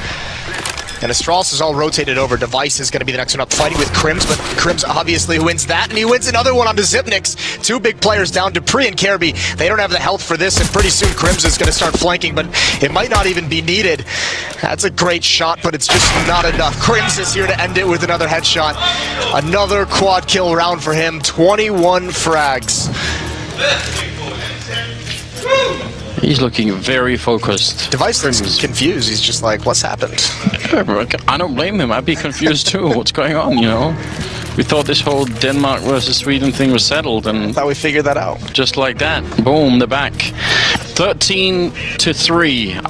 And Astralis is all rotated over. Device is going to be the next one up, fighting with Crims, but Crims obviously wins that, and he wins another one onto Zipnix. 2 big players down, Dupree and Kirby. They don't have the health for this, and pretty soon Crims is going to start flanking, but it might not even be needed. That's a great shot, but it's just not enough. Crims is here to end it with another headshot. Another quad kill round for him, 21 frags. He's looking very focused. Device looks confused. He's just like, what's happened? I don't blame him. I'd be confused too. What's going on, you know? We thought this whole Denmark versus Sweden thing was settled, and thought we figured that out. Just like that. Boom, they're back. 13-3.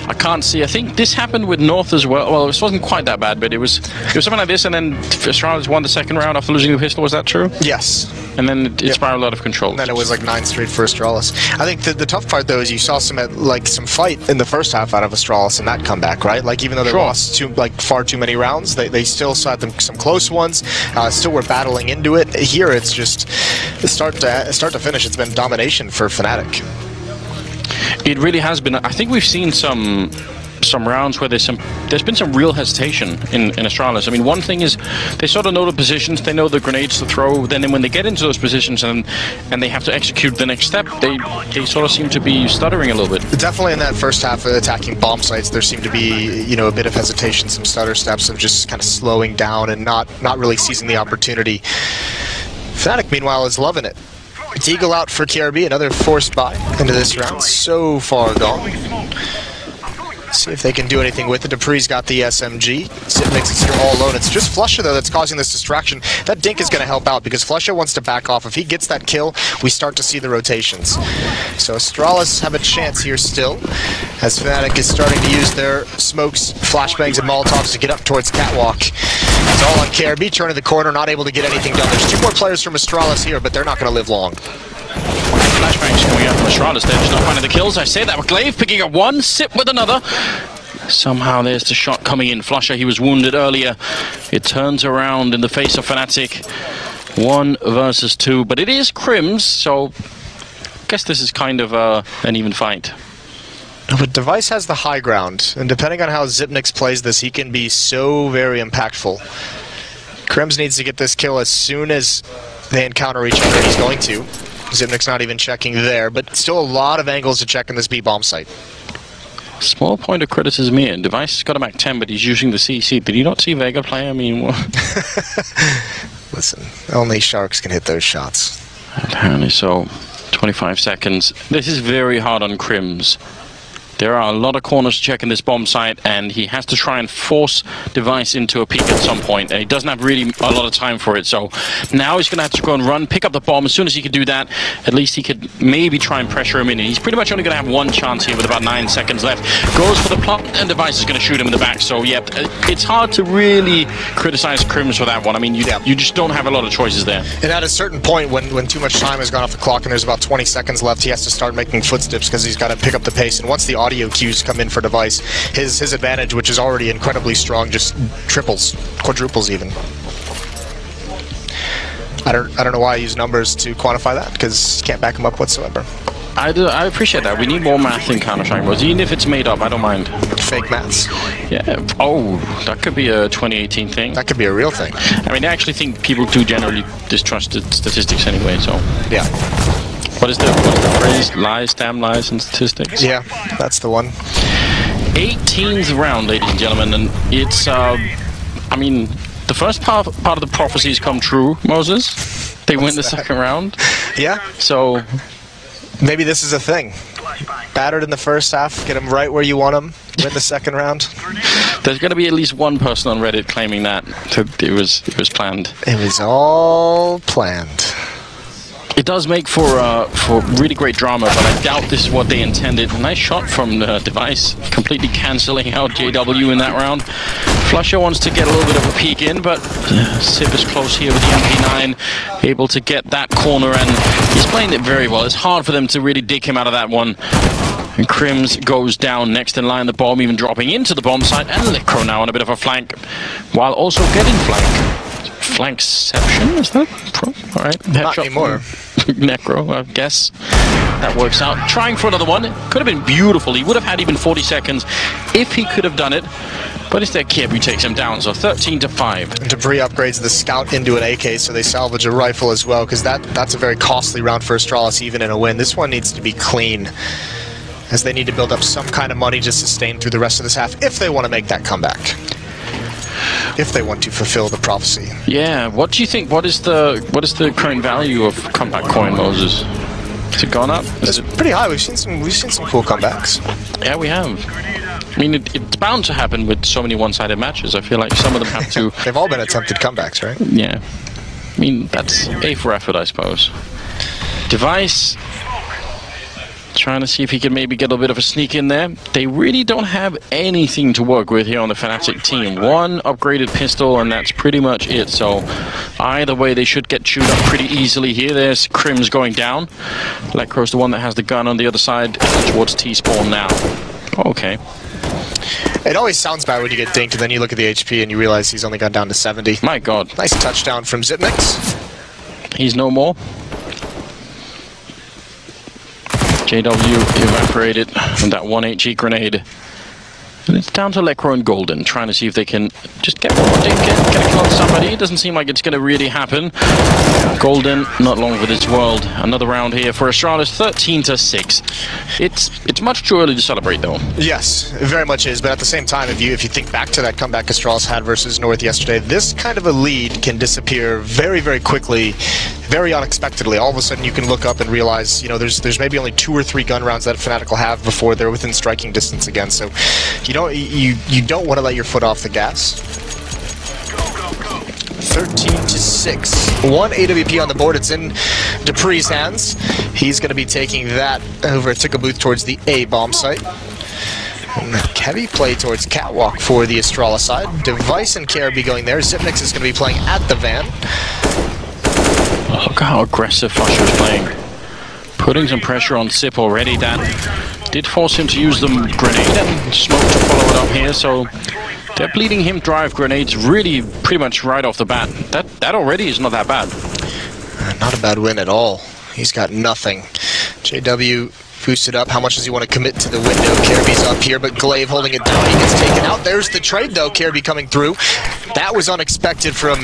I can't see. I think this happened with North as well. Well, this wasn't quite that bad, but it was something like this, and then Astralis won the second round after losing the pistol. Was that true? Yes. And then it spiraled out of control. And then it was like 9 straight for Astralis. I think the tough part, though, is you saw some fight in the first half out of Astralis in that comeback, right? Like, even though they lost far too many rounds, they still saw some close ones. Still were battling into it. Here, it's just start to finish. It's been domination for Fnatic. It really has been. I think we've seen some rounds where there's been some real hesitation in Astralis. I mean, one thing is they sort of know the positions, they know the grenades to throw, then when they get into those positions and they have to execute the next step, they sort of seem to be stuttering a little bit. Definitely in that first half of attacking bomb sites, there seemed to be, a bit of hesitation, some stutter steps of just kind of slowing down and not really seizing the opportunity. Fnatic, meanwhile, is loving it. Deagle out for KRB, another forced buy into this round. So far gone. See if they can do anything with it. Dupree's got the SMG. Zipnix is here all alone. It's just Flusha, though, that's causing this distraction. That Dink is going to help out because Flusha wants to back off. If he gets that kill, we start to see the rotations. So Astralis have a chance here still, as Fnatic is starting to use their smokes, flashbangs, and molotovs to get up towards Catwalk. It's all on Quer. B turning the corner, not able to get anything done. There's 2 more players from Astralis here, but they're not going to live long. Flashbangs coming out from Astralis. They're just not finding the kills. I say that with Glaive picking up one, Sip with another. Somehow there's the shot coming in. Flusha, he was wounded earlier. It turns around in the face of Fnatic. 1 versus 2, but it is Crims, so I guess this is kind of an even fight. But Device has the high ground, and depending on how Zipnix plays this, he can be so very impactful. Crims needs to get this kill as soon as they encounter each other, and he's going to. Zipnix not even checking there, but still a lot of angles to check in this B-bomb site. Small point of criticism here. Device has got him at 10, but he's using the CC. Did you not see Vega play? I mean, what? Listen, only Sharks can hit those shots. Apparently so. 25 seconds. This is very hard on Crims. There are a lot of corners to check in this bomb site, and he has to try and force Device into a peak at some point. And he doesn't have really a lot of time for it, so now he's going to have to go and run, pick up the bomb. As soon as he can do that, at least he could maybe try and pressure him in. And he's pretty much only going to have 1 chance here with about 9 seconds left. Goes for the plant, and Device is going to shoot him in the back. So, yeah, it's hard to really criticize Crims for that one. I mean, you just don't have a lot of choices there. And at a certain point, when too much time has gone off the clock and there's about 20 seconds left, he has to start making footsteps because he's got to pick up the pace. And once the audio cues come in for Device, his advantage, which is already incredibly strong, just triples, quadruples even. I don't know why I use numbers to quantify that, because can't back them up whatsoever. I appreciate that. We need more math in Counter-Strike modes. Even if it's made up, I don't mind. Fake maths. Yeah. Oh, that could be a 2018 thing. That could be a real thing. I mean, I actually think people do generally distrust statistics anyway, so... Yeah. What is the phrase? Lies, damn lies, and statistics? Yeah, that's the one. 18th round, ladies and gentlemen, and it's, I mean, the first part of the prophecies come true, Moses. They win the second round. Yeah. So... maybe this is a thing. Battered in the first half, get them right where you want them, win the second round. There's going to be at least one person on Reddit claiming that it was planned. It was all planned. It does make for really great drama, but I doubt this is what they intended. Nice shot from the Device, completely cancelling out JW in that round. Flusha wants to get a little bit of a peek in, but Sip is close here with the MP9, able to get that corner, and he's playing it very well. It's hard for them to really dig him out of that one. And Crims goes down next in line, the bomb even dropping into the bomb site, and Licro now on a bit of a flank, while also getting flank. Flankception, is that? Alright. Not anymore. Necro, I guess. That works out. Trying for another one. Could have been beautiful. He would have had even 40 seconds if he could have done it. But instead, Kib who takes him down, so 13-5. Debris upgrades the Scout into an AK, so they salvage a rifle as well, because that's a very costly round for Astralis, even in a win. This one needs to be clean, as they need to build up some kind of money to sustain through the rest of this half, if they want to make that comeback. If they want to fulfill the prophecy. Yeah, what do you think? What is the current value of comeback coin, Moses? Has it gone up? It's pretty high. We've seen some cool comebacks. Yeah, we have. I mean, it's bound to happen with so many one-sided matches. I feel like some of them have to... They've all been attempted comebacks, right? Yeah. I mean, that's A for effort, I suppose. Device... trying to see if he can maybe get a bit of a sneak in there. They really don't have anything to work with here on the Fnatic team. One upgraded pistol, and that's pretty much it. So either way, they should get chewed up pretty easily here. There's Crims going down. Lecro's the one that has the gun on the other side towards T-spawn now. Okay. It always sounds bad when you get dinked, and then you look at the HP and you realize he's only gone down to 70. My God. Nice touchdown from Zipnix. He's no more. JW evaporated from that 1HE grenade. And it's down to Lecro and Golden, trying to see if they can just get one more dink in, get a kill on somebody. It doesn't seem like it's going to really happen. Golden, not long for this world. Another round here for Astralis, 13-6. It's much too early to celebrate, though. Yes, it very much is. But at the same time, if you think back to that comeback Astralis had versus North yesterday, this kind of a lead can disappear very, very quickly very unexpectedly. All of a sudden you can look up and realize, you know, there's maybe only 2 or 3 gun rounds that Fnatic will have before they're within striking distance again. So you don't want to let your foot off the gas. 13-6. 1 AWP on the board. It's in dupree's hands. He's going to be taking that over to Booth towards the A bomb site. And heavy play towards Catwalk for the Astralis side. Device and Quer be going there. Xyp9x is going to be playing at the van. Look how aggressive Flush was playing. Putting some pressure on Xyp already. That did force him to use the grenade and smoke to follow it up here. So they're bleeding him drive grenades really pretty much right off the bat. That already is not that bad. Not a bad win at all. He's got nothing. JW boosted up. How much does he want to commit to the window? Kirby's up here, but Glaive holding it down. He gets taken out. There's the trade, though. Kirby coming through. That was unexpected from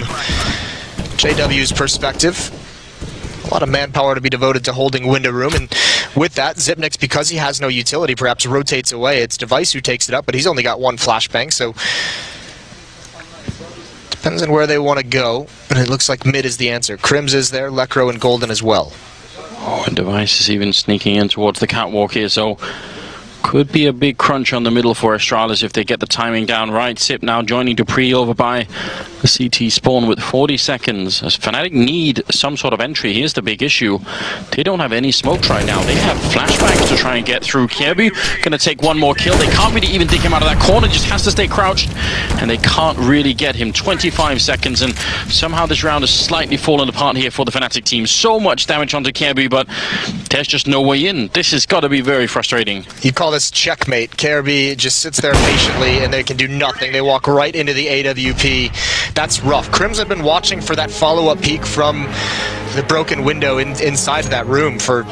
JW's perspective. A lot of manpower to be devoted to holding window room, and with that, Xyp9x, because he has no utility, perhaps rotates away. It's Device who takes it up, but he's only got 1 flashbang, so depends on where they want to go, and it looks like mid is the answer. Crims is there, Lekro and Golden as well. Oh, and Device is even sneaking in towards the catwalk here, so could be a big crunch on the middle for Astralis if they get the timing down right. Xyp now joining dupree over by the CT spawn with 40 seconds. As Fnatic need some sort of entry, here's the big issue. They don't have any smokes right now. They have flashbangs to try and get through. Kirby gonna take 1 more kill. They can't really even dig him out of that corner, just has to stay crouched. And they can't really get him. 25 seconds, and somehow this round has slightly fallen apart here for the Fnatic team. So much damage onto Kirby, but there's just no way in. This has got to be very frustrating. You call this checkmate. Kirby just sits there patiently and they can do nothing. They walk right into the AWP. That's rough. Crims have been watching for that follow-up peek from the broken window inside of that room for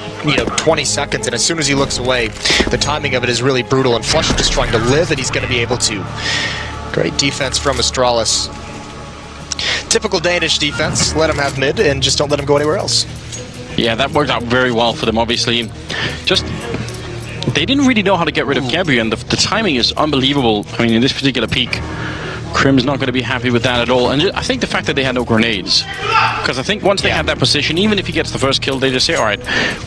20 seconds, and as soon as he looks away, the timing of it is really brutal, and Flush is just trying to live, and he's going to be able to. Great defense from Astralis. Typical Danish defense. Let him have mid and just don't let him go anywhere else. Yeah, that worked out very well for them, obviously. Just they didn't really know how to get rid of Kirby, and the timing is unbelievable. I mean, in this particular peak, Crim's not going to be happy with that at all. And I think the fact that they had no grenades, because I think once they had that position, even if he gets the first kill, they just say, all right,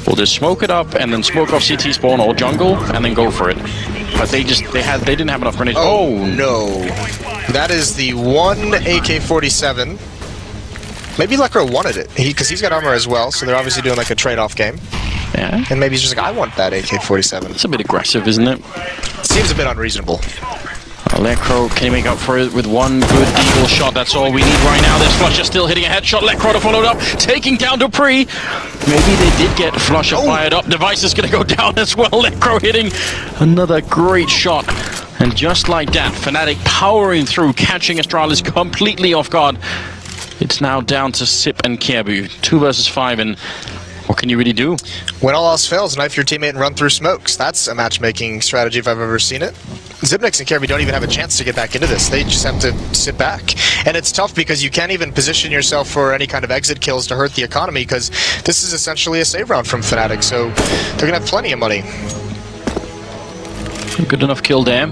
we'll just smoke it up and then smoke off CT spawn or jungle and then go for it. But they didn't have enough grenades. Oh no, that is the 1 AK-47. Maybe Lekro wanted it, because he's got armor as well, so they're obviously doing like a trade-off game. Yeah. And maybe he's just like, I want that AK-47. It's a bit aggressive, isn't it? Seems a bit unreasonable. Lekro, can he make up for it with 1 good eagle shot? That's all we need right now. There's Flusher still hitting a headshot. Lekro to follow it up, taking down dupree. Maybe they did get Flusher fired up. Device is going to go down as well. Lekro hitting another great shot. And just like that, Fnatic powering through, catching Astralis completely off guard. It's now down to Xyp and Kirby. 2 versus 5, and what can you really do? When all else fails, knife your teammate and run through smokes. That's a matchmaking strategy if I've ever seen it. Xyp9x and Kirby don't even have a chance to get back into this. They just have to sit back. And it's tough because you can't even position yourself for any kind of exit kills to hurt the economy, because this is essentially a save round from Fnatic, so they're going to have plenty of money. Good enough kill there.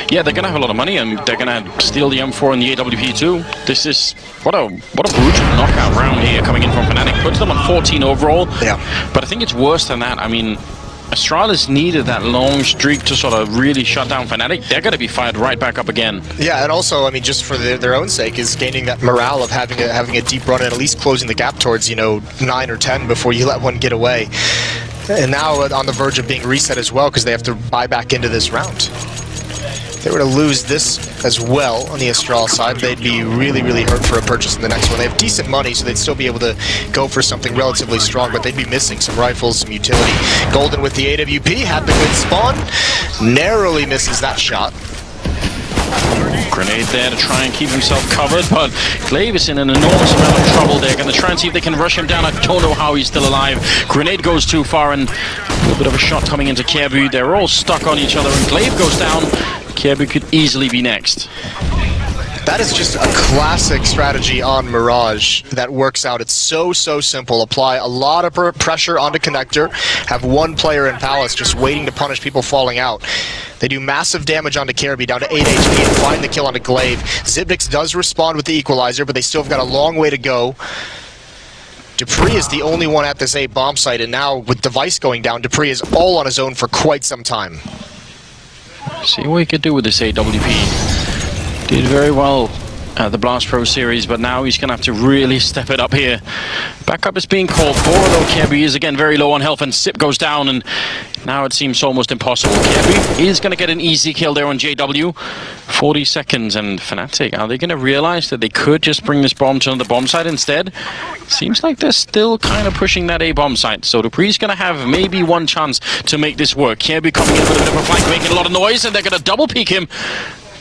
Yeah, they're going to have a lot of money, and they're going to steal the M4 and the AWP too. This is, what a brutal knockout round here coming in from Fnatic. Puts them on 14 overall. Yeah. But I think it's worse than that. I mean, Astralis needed that long streak to sort of really shut down Fnatic. They're going to be fired right back up again. Yeah, and also, I mean, just for their own sake, is gaining that morale of having a deep run and at least closing the gap towards, 9 or 10 before you let one get away. And now on the verge of being reset as well, because they have to buy back into this round. If they were to lose this as well on the Astralis side, they'd be really, really hurt for a purchase in the next one. They have decent money, so they'd still be able to go for something relatively strong, but they'd be missing some rifles, some utility. Golden with the AWP, had the good spawn, narrowly misses that shot. Grenade there to try and keep himself covered, but Glaive is in an enormous amount of trouble. They're going to try and see if they can rush him down. I don't know how he's still alive. Grenade goes too far, and a little bit of a shot coming into Kirby. They're all stuck on each other, and Glaive goes down. Kirby could easily be next. That is just a classic strategy on Mirage that works out. It's so simple. Apply a lot of pressure onto connector, have 1 player in Palace just waiting to punish people falling out. They do massive damage onto Kirby, down to 8 HP, and find the kill onto Glaive. Xyp9x does respond with the equalizer, but they still have got a long way to go. dupreeh is the only one at this A bomb site, and now with Device going down, dupreeh is all on his own for quite some time. See what he could do with this AWP. Did very well at the Blast Pro series, but now he's going to have to really step it up here. Backup is being called for, though Kirby is again very low on health, and Sip goes down, and now it seems almost impossible. Kirby is going to get an easy kill there on JW. 40 seconds, and Fnatic, are they going to realize that they could just bring this bomb to the bomb site instead? Seems like they're still kind of pushing that A bomb site, so dupreeh's going to have maybe one chance to make this work. Kirby coming in with a bit of a flank, making a lot of noise, and they're going to double peek him.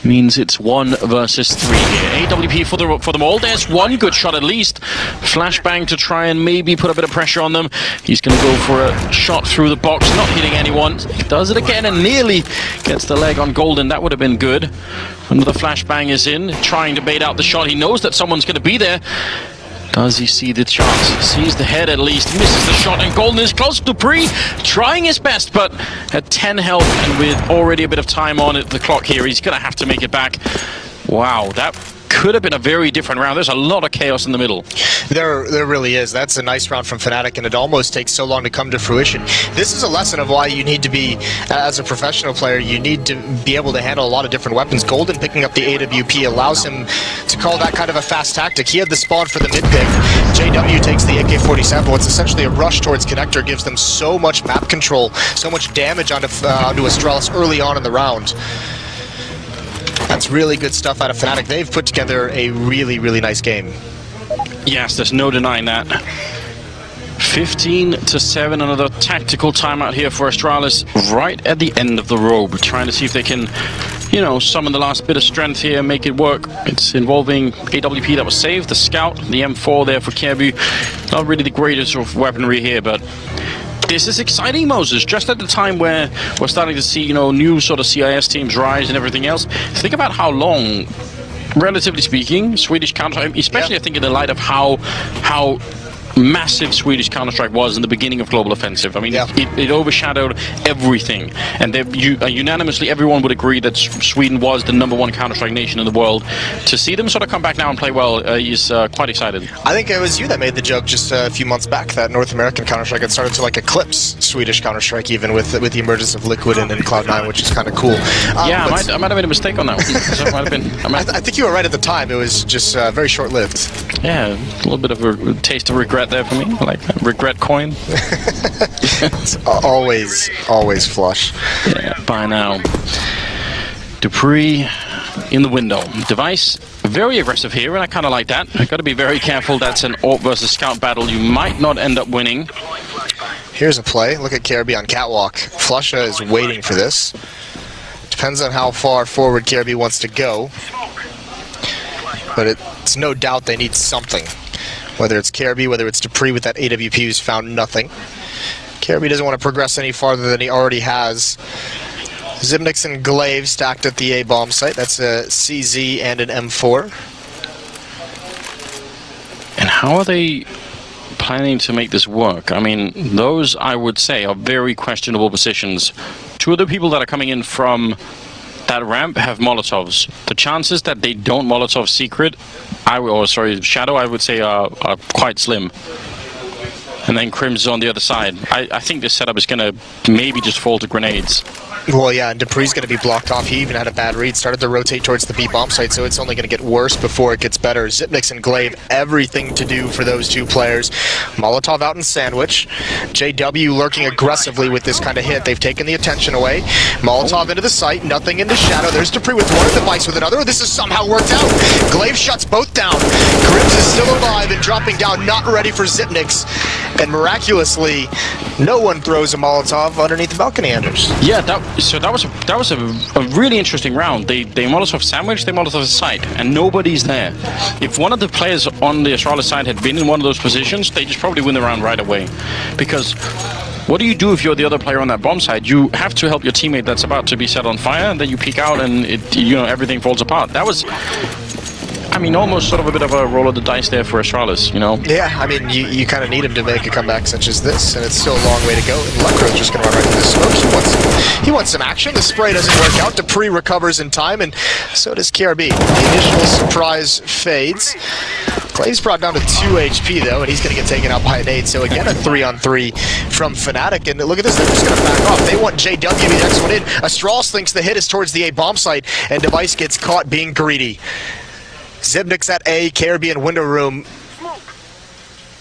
Means it's 1 versus 3 here. AWP for them all. There's one good shot at least. Flashbang to try and maybe put a bit of pressure on them. He's going to go for a shot through the box, not hitting anyone. Does it again and nearly gets the leg on Golden. That would have been good. Another flashbang is in, trying to bait out the shot. He knows that someone's going to be there. Does he see the chance? Sees the head at least, misses the shot, and Golden is close to dupreeh, trying his best, but at 10 health and with already a bit of time on the clock here, he's going to have to make it back. Wow, that could have been a very different round. There's a lot of chaos in the middle. There really is. That's a nice round from Fnatic, and it almost takes so long to come to fruition. This is a lesson of why you need to be, as a professional player, you need to be able to handle a lot of different weapons. Golden picking up the AWP allows him to call that kind of a fast tactic. He had the spawn for the mid pick. JW takes the AK-47. What's essentially a rush towards Connector gives them so much map control, so much damage onto Astralis early on in the round. That's really good stuff out of Fnatic. They've put together a really, really nice game. Yes, there's no denying that. 15-7, another tactical timeout here for Astralis right at the end of the rope. Trying to see if they can, you know, summon the last bit of strength here, make it work. It's involving AWP that was saved, the Scout, the M4 there for Kirby. Not really the greatest of weaponry here, but this is exciting, Moses. Just at the time where we're starting to see, you know, new sort of CIS teams rise and everything else. Think about how long, relatively speaking, Swedish Counter-Strike, especially I think in the light of how massive Swedish Counter-Strike was in the beginning of Global Offensive. I mean, it overshadowed everything. And unanimously, everyone would agree that Sweden was the #1 Counter-Strike nation in the world. To see them sort of come back now and play well is quite excited. I think it was you that made the joke just a few months back that North American Counter-Strike had started to like eclipse Swedish Counter-Strike, even with the emergence of Liquid and Cloud9, which is kind of cool. Yeah, I might have made a mistake on that one. So might have been, I think you were right at the time. It was just very short-lived. Yeah, a little bit of a taste of regret there for me, like a regret coin. It's always flush. Yeah, by now. dupreeh in the window. Device very aggressive here, and I kind of like that. I've got to be very careful. That's an AWP versus Scout battle. You might not end up winning. Here's a play. Look at Kirby on catwalk. Flusha is waiting for this. Depends on how far forward Kirby wants to go. But it's no doubt they need something. Whether it's Kirby, whether it's dupreeh with that AWP who's found nothing. Kirby doesn't want to progress any farther than he already has. Xyp9x and Glaive stacked at the A-bomb site. That's a CZ and an M4. And how are they planning to make this work? I mean, those, I would say, are very questionable positions. Two of the people that are coming in from that ramp have Molotovs. The chances that they don't Molotov Secret, Shadow, I would say are quite slim. And then Crim's on the other side. I think this setup is going to maybe just fall to grenades. Well, yeah, and dupreeh's going to be blocked off. He even had a bad read, started to rotate towards the B-bomb site, so it's only going to get worse before it gets better. Xyp9x and Glaive, everything to do for those two players. Molotov out in sandwich. JW lurking aggressively with this kind of hit. They've taken the attention away. Molotov into the site, nothing into Shadow. There's dupreeh with one, Device with another. This has somehow worked out. Glaive shuts both down. Grims is still alive and dropping down, not ready for Xyp9x. And miraculously, no one throws a Molotov underneath the balcony, Anders. Yeah, that was a really interesting round. They Molotov sandwich, they Molotov the site, and nobody's there. If one of the players on the Astralis side had been in one of those positions, they just probably win the round right away. Because what do you do if you're the other player on that bomb side? You have to help your teammate that's about to be set on fire, and then you peek out and everything falls apart. That was, I mean, almost sort of a bit of a roll of the dice there for Astralis, you know? Yeah, I mean, you kind of need him to make a comeback such as this, and it's still a long way to go. And Lucro's just going to run right through the smoke. He wants some action. The spray doesn't work out. Dupree recovers in time, and so does KRB. The initial surprise fades. Clay's brought down to 2 HP, though, and he's going to get taken out by a nade. So again, a 3-on-3 from Fnatic. And look at this, they're just going to back off. They want JW to be the next one in. Astralis thinks the hit is towards the A bomb site, and Device gets caught being greedy. Zibnik's at A, KRB in window room,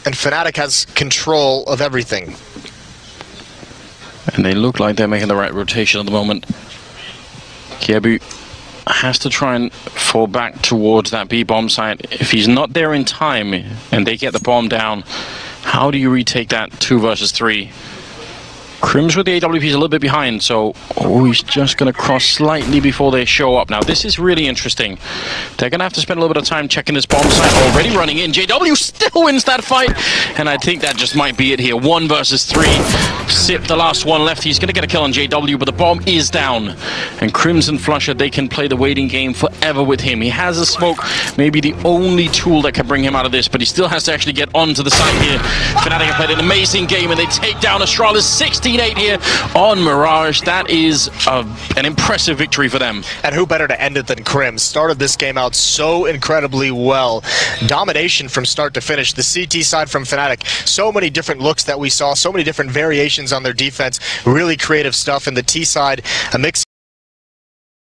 and Fnatic has control of everything. And they look like they're making the right rotation at the moment. KRB has to try and fall back towards that B bomb site. If he's not there in time and they get the bomb down, how do you retake that 2 versus 3? Crims with the AWP is a little bit behind, so he's just going to cross slightly before they show up. Now, this is really interesting. They're going to have to spend a little bit of time checking this bomb site. Already running in. JW still wins that fight, and I think that just might be it here. 1 versus 3. Sip, the last one left. He's going to get a kill on JW, but the bomb is down. And Crimson Flusher, they can play the waiting game forever with him. He has a smoke, maybe the only tool that can bring him out of this, but he still has to actually get onto the site here. Fnatic have played an amazing game, and they take down Astralis 16-8 here on Mirage. That is an impressive victory for them. And who better to end it than Crim? Started this game out so incredibly well. Domination from start to finish. The CT side from Fnatic. So many different looks that we saw. So many different variations on their defense. Really creative stuff. And the T side, a mix